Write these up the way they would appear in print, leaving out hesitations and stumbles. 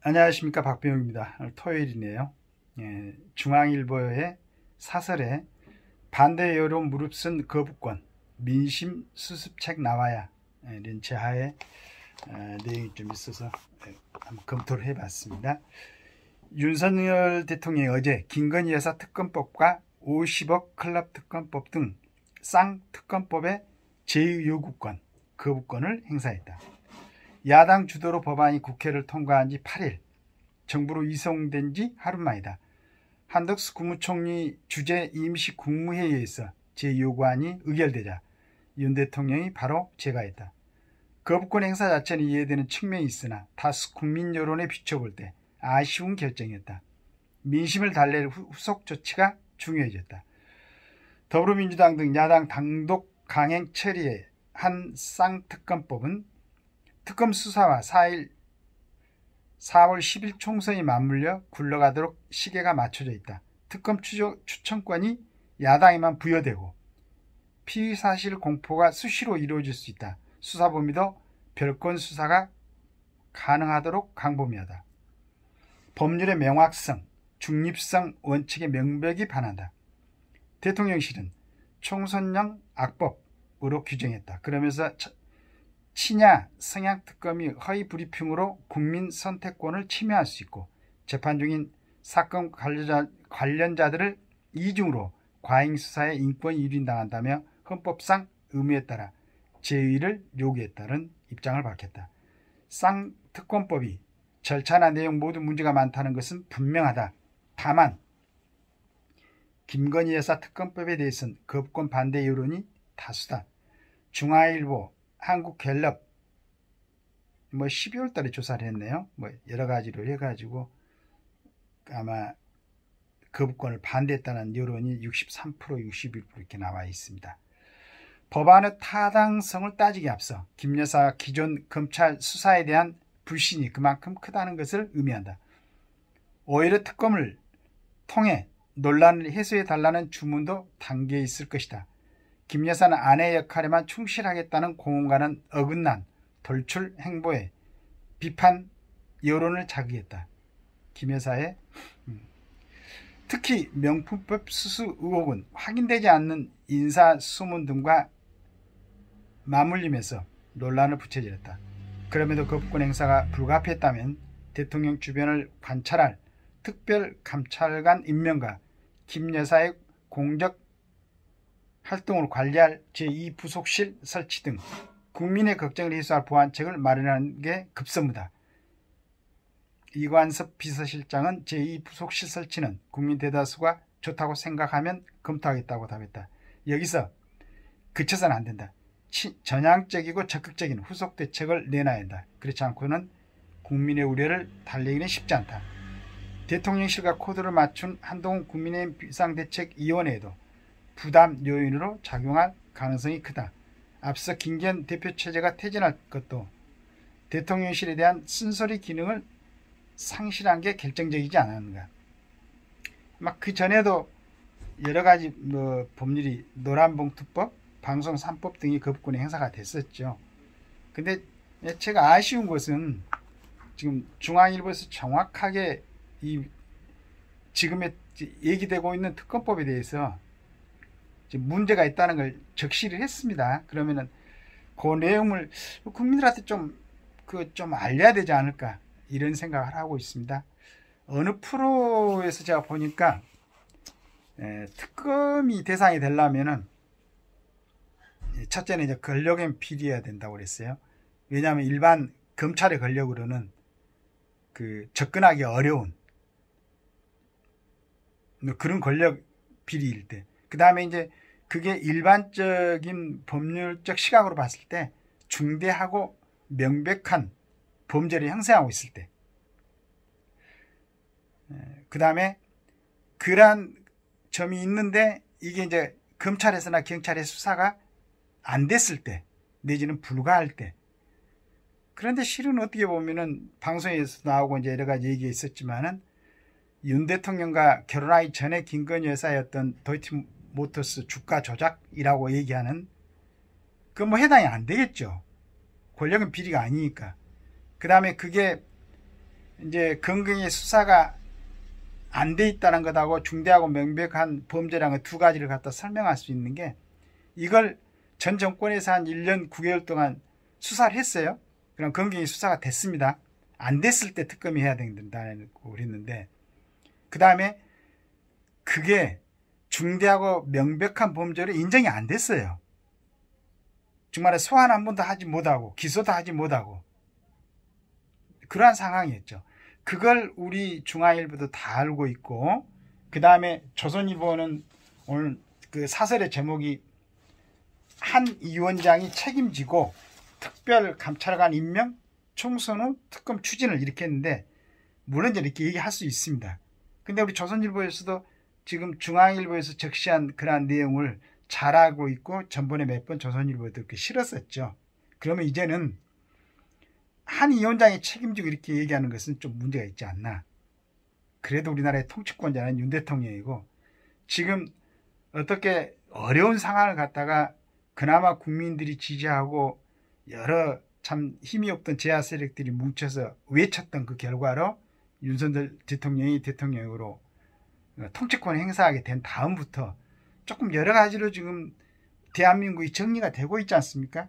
안녕하십니까, 박병입니다. 오늘 토요일이네요. 중앙일보의 사설에 반대 여론 무릅쓴 거부권 민심 수습책 나와야 이런 제하의 내용이 좀 있어서 한번 검토를 해봤습니다. 윤석열 대통령이 어제 김건희 여사 특검법과 50억 클럽 특검법 등 쌍특검법의 제2요구권, 거부권을 행사했다. 야당 주도로 법안이 국회를 통과한 지 8일, 정부로 이송된 지 하루 만이다. 한덕수 국무총리 주재 임시 국무회의에서 제2요구안이 의결되자 윤 대통령이 바로 제거했다. 거부권 행사 자체는 이해되는 측면이 있으나 다수 국민 여론에 비춰볼 때 아쉬운 결정이었다. 민심을 달랠 후속 조치가 중요해졌다. 더불어민주당 등 야당 단독 강행 처리의 한 쌍특검법은 특검 수사와 4월 10일 총선이 맞물려 굴러가도록 시계가 맞춰져 있다. 특검 추천권이 야당에만 부여되고 피의사실 공포가 수시로 이루어질 수 있다. 수사 범위도 별건 수사가 가능하도록 광범위하다. 법률의 명확성, 중립성 원칙에 명백히 반한다. 대통령실은 총선용 악법으로 규정했다. 그러면서 친야 성향특검이 허위 브리핑으로 국민 선택권을 침해할 수 있고 재판 중인 사건 관련자들을 이중으로 과잉수사에 인권이 유린당한다며 헌법상 의무에 따라 제의를 요구했다는 입장을 밝혔다. 쌍특검법이 절차나 내용 모두 문제가 많다는 것은 분명하다. 다만 김건희 여사 특검법에 대해서는 거부권 반대 여론이 다수다. 중앙일보, 한국갤럽 12월 달에 조사를 했네요. 여러 가지로 해가지고 아마 거부권을 반대했다는 여론이 63%, 61% 이렇게 나와 있습니다. 법안의 타당성을 따지기 앞서 김 여사 기존 검찰 수사에 대한 불신이 그만큼 크다는 것을 의미한다. 오히려 특검을 통해 논란을 해소해달라는 주문도 담겨 있을 것이다. 김 여사는 아내 역할에만 충실하겠다는 공언과는 어긋난 돌출 행보에 비판 여론을 자극했다. 김 여사의 특히 명품법 수수 의혹은 확인되지 않는 인사소문 등과 맞물리면서 논란을 부채질했다. 그럼에도 거부권 행사가 불가피했다면 대통령 주변을 관찰할 특별감찰관 임명과 김 여사의 공적 활동을 관리할 제2부속실 설치 등 국민의 걱정을 해소할 보완책을 마련하는 게 급선무다. 이관섭 비서실장은 제2부속실 설치는 국민 대다수가 좋다고 생각하면 검토하겠다고 답했다. 여기서 그쳐서는 안 된다. 전향적이고 적극적인 후속 대책을 내놔야 한다. 그렇지 않고는 국민의 우려를 달래기는 쉽지 않다. 대통령실과 코드를 맞춘 한동훈 국민의힘 비상대책위원회에도 부담 요인으로 작용할 가능성이 크다. 앞서 김기현 대표 체제가 퇴진할 것도 대통령실에 대한 쓴소리 기능을 상실한 게 결정적이지 않았는가. 그 전에도 여러 가지 법률이 노란봉투법, 방송 3법 등이 거부권의 행사가 됐었죠. 근데 제가 아쉬운 것은 지금 중앙일보에서 정확하게 지금에 얘기되고 있는 특검법에 대해서 문제가 있다는 걸 적시를 했습니다. 그러면은 그 내용을 국민들한테 좀 알려야 되지 않을까 이런 생각을 하고 있습니다. 어느 프로에서 제가 보니까 특검이 대상이 되려면은 첫째는 이제 권력엔 비리해야 된다고 그랬어요. 왜냐하면 일반 검찰의 권력으로는 접근하기 어려운 그런 권력 비리일 때, 그 다음에 이제 그게 일반적인 법률적 시각으로 봤을 때 중대하고 명백한 범죄를 형성하고 있을 때, 그 다음에 그러한 점이 있는데 이게 이제 검찰에서나 경찰의 수사가 안 됐을 때 내지는 불가할 때. 그런데 실은 어떻게 보면은 방송에서 나오고 이제 여러 가지 얘기가 있었지만은 윤 대통령과 결혼하기 전에 김건희 여사였던 도이치모터스 주가 조작이라고 얘기하는 그건 해당이 안 되겠죠. 권력은 비리가 아니니까. 그 다음에 그게 이제 건강히 수사가 안 돼 있다는 것하고 중대하고 명백한 범죄라는 두 가지를 갖다 설명할 수 있는 게, 이걸 전 정권에서 한 1년 9개월 동안 수사를 했어요. 그럼 건강히 수사가 됐습니다. 안 됐을 때 특검이 해야 된다고 그랬는데, 그 다음에 그게 중대하고 명백한 범죄로 인정이 안 됐어요. 정말 소환 한 번도 하지 못하고 기소도 하지 못하고 그러한 상황이었죠. 그걸 우리 중앙일보도 다 알고 있고, 그 다음에 조선일보는 오늘 그 사설의 제목이 한 위원장이 책임지고 특별감찰관 임명, 총선 후 특검 추진을 이렇게 했는데, 물론 이렇게 얘기할 수 있습니다. 근데 우리 조선일보에서도 지금 중앙일보에서 적시한 그러한 내용을 잘 알고 있고, 전번에 몇 번 조선일보에도 이렇게 실었었죠. 그러면 이제는 한 위원장이 책임지고 이렇게 얘기하는 것은 좀 문제가 있지 않나. 그래도 우리나라의 통치권자는 윤 대통령이고, 지금 어떻게 어려운 상황을 갖다가 그나마 국민들이 지지하고 여러 참 힘이 없던 제야 세력들이 뭉쳐서 외쳤던 그 결과로 윤석열 대통령이 대통령으로 통치권을 행사하게 된 다음부터 조금 여러 가지로 지금 대한민국이 정리가 되고 있지 않습니까?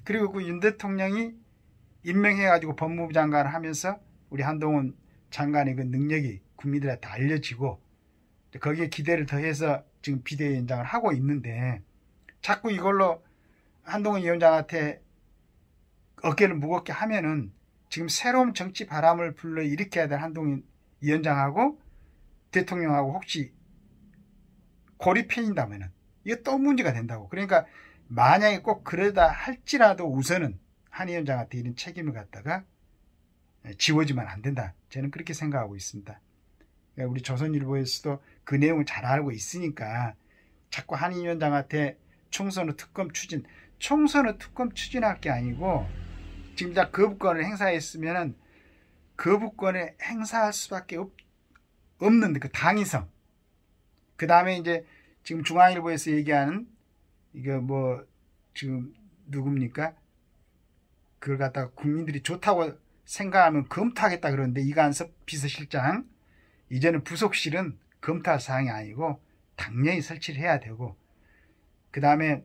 그리고 그 윤 대통령이 임명해가지고 법무부 장관을 하면서 우리 한동훈 장관의 그 능력이 국민들한테 알려지고, 거기에 기대를 더해서 지금 비대위원장을 하고 있는데, 자꾸 이걸로 한동훈 위원장한테 어깨를 무겁게 하면은 지금 새로운 정치 바람을 불러일으켜야 될 한동훈 위원장하고 대통령하고 혹시 골이 패인다면은 이게 또 문제가 된다고. 그러니까 만약에 꼭 그러다 할지라도 우선은 한 위원장한테 이런 책임을 갖다가 지워지면 안 된다. 저는 그렇게 생각하고 있습니다. 그러니까 우리 조선일보에서도 그 내용을 잘 알고 있으니까 자꾸 한 위원장한테 총선 후 특검 추진, 총선 후 특검 추진할 게 아니고, 지금 다 거부권을 행사했으면은 거부권을 행사할 수밖에 없는 그 당위성. 그 다음에 이제 지금 중앙일보에서 얘기하는 이거 뭐 지금 누굽니까? 그걸 갖다가 국민들이 좋다고 생각하면 검토하겠다 그러는데, 이관섭 비서실장, 이제는 부속실은 검토할 사항이 아니고 당연히 설치를 해야 되고, 그 다음에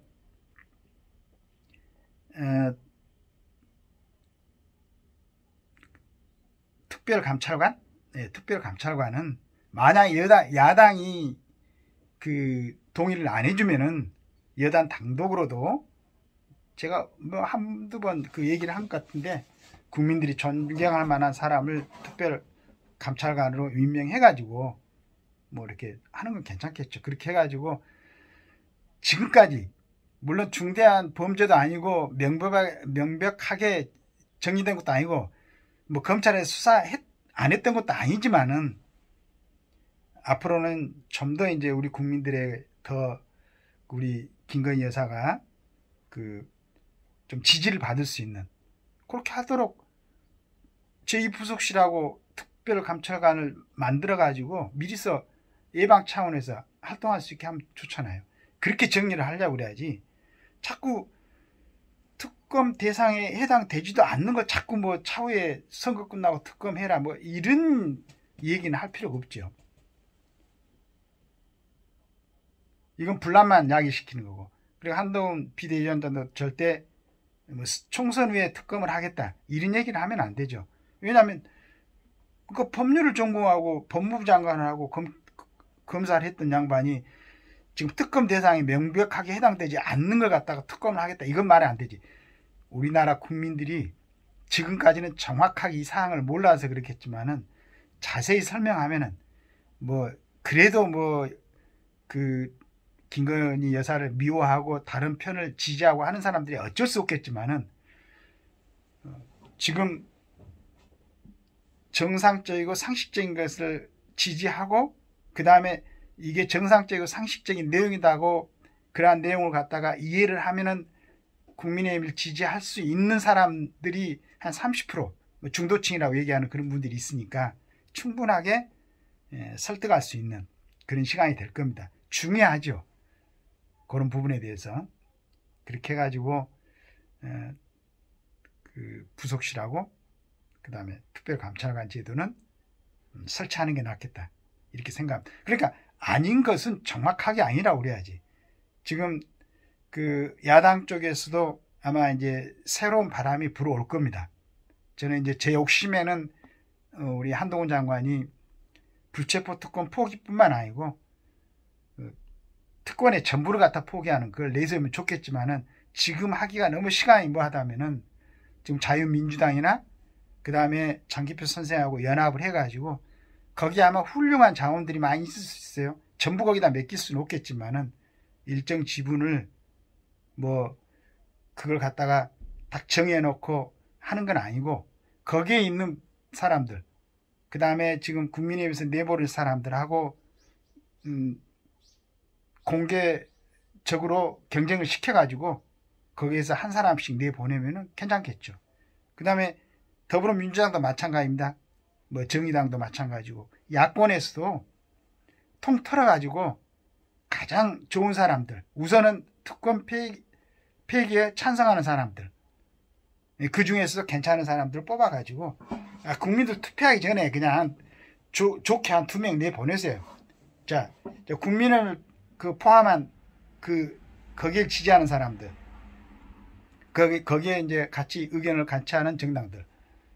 특별감찰관? 네, 특별감찰관은 만약에 야당이 그 동의를 안 해주면은 여당 당독으로도, 제가 뭐 한두 번 그 얘기를 한 것 같은데, 국민들이 존경할 만한 사람을 특별감찰관으로 임명해가지고 뭐 이렇게 하는 건 괜찮겠죠. 그렇게 해가지고 지금까지 물론 중대한 범죄도 아니고 명백하게 정리된 것도 아니고 뭐 검찰에 수사 안 했던 것도 아니지만은, 앞으로는 좀 더 이제 우리 국민들의 더 우리 김건희 여사가 그 좀 지지를 받을 수 있는, 그렇게 하도록 제2부속실하고 특별감찰관을 만들어 가지고 미리서 예방 차원에서 활동할 수 있게 하면 좋잖아요. 그렇게 정리를 하려고 그래야지, 자꾸 특검 대상에 해당되지도 않는 거 자꾸 뭐 차후에 선거 끝나고 특검해라 뭐 이런 얘기는 할 필요가 없죠. 이건 분란만 야기시키는 거고. 그리고 한동훈 비대위원장도 절대 뭐 총선 후에 특검을 하겠다 이런 얘기를 하면 안 되죠. 왜냐하면 그 법률을 전공하고 법무부 장관을 하고 검사를 했던 양반이 지금 특검 대상에 명백하게 해당되지 않는 걸 갖다가 특검을 하겠다, 이건 말이 안 되지. 우리나라 국민들이 지금까지는 정확하게 이 사항을 몰라서 그렇겠지만은 자세히 설명하면은 뭐 그래도 뭐 그 김건희 여사를 미워하고 다른 편을 지지하고 하는 사람들이 어쩔 수 없겠지만은, 지금 정상적이고 상식적인 것을 지지하고, 그 다음에 이게 정상적이고 상식적인 내용이다고 그러한 내용을 갖다가 이해를 하면은 국민의힘을 지지할 수 있는 사람들이 한 30%, 중도층이라고 얘기하는 그런 분들이 있으니까 충분하게 설득할 수 있는 그런 시간이 될 겁니다. 중요하죠. 그런 부분에 대해서. 그렇게 해가지고 그 부속실하고 그 다음에 특별감찰관 제도는 설치하는 게 낫겠다. 이렇게 생각합니다. 그러니까 아닌 것은 정확하게 아니라고 그래야지. 지금 그 야당 쪽에서도 아마 이제 새로운 바람이 불어올 겁니다. 저는 이제 제 욕심에는 우리 한동훈 장관이 불체포 특권 포기뿐만 아니고 특권의 전부를 갖다 포기하는 그걸 내세우면 좋겠지만은 지금 하기가 너무 시간이 뭐하다면은 지금 자유민주당이나 그 다음에 장기표 선생하고 연합을 해가지고 거기 아마 훌륭한 자원들이 많이 있을 수 있어요. 전부 거기다 맡길 수는 없겠지만은 일정 지분을 뭐 그걸 갖다가 딱 정해놓고 하는 건 아니고 거기에 있는 사람들 그 다음에 지금 국민의힘에서 내보낼 사람들하고 공개적으로 경쟁을 시켜가지고 거기에서 한 사람씩 내보내면은 괜찮겠죠. 그 다음에 더불어민주당도 마찬가지입니다. 뭐 정의당도 마찬가지고 야권에서도 통틀어가지고 가장 좋은 사람들 우선은 특권 폐기에 찬성하는 사람들 그 중에서도 괜찮은 사람들을 뽑아가지고 국민들 투표하기 전에 그냥 좋게 한 2명 내보내세요. 자, 국민을 그 포함한 거기에 지지하는 사람들 거기에 이제 같이 의견을 같이 하는 정당들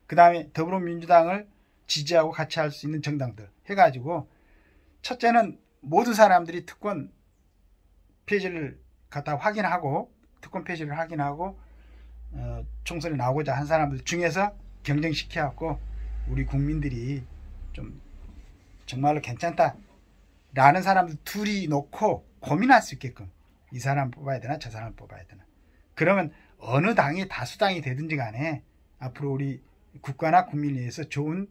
그 다음에 더불어민주당을 지지하고 같이 할 수 있는 정당들 해가지고 첫째는 모든 사람들이 특권 폐지를 갖다 확인하고 특권 폐지를 확인하고 총선에 나오고자 한 사람들 중에서 경쟁시켜갖고 우리 국민들이 좀 정말로 괜찮다라는 사람들 둘이 놓고 고민할 수 있게끔 이 사람 뽑아야 되나 저 사람 뽑아야 되나 그러면 어느 당이 다수당이 되든지 간에 앞으로 우리 국가나 국민을 위해서 좋은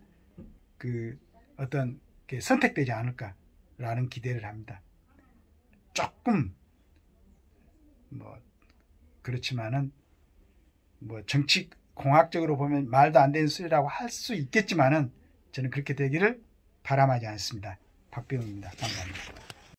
그 어떤 게 선택되지 않을까라는 기대를 합니다. 조금 뭐 그렇지만은 뭐 정치 공학적으로 보면 말도 안 되는 소리라고 할 수 있겠지만은 저는 그렇게 되기를 바람하지 않습니다. 박병훈입니다. 감사합니다.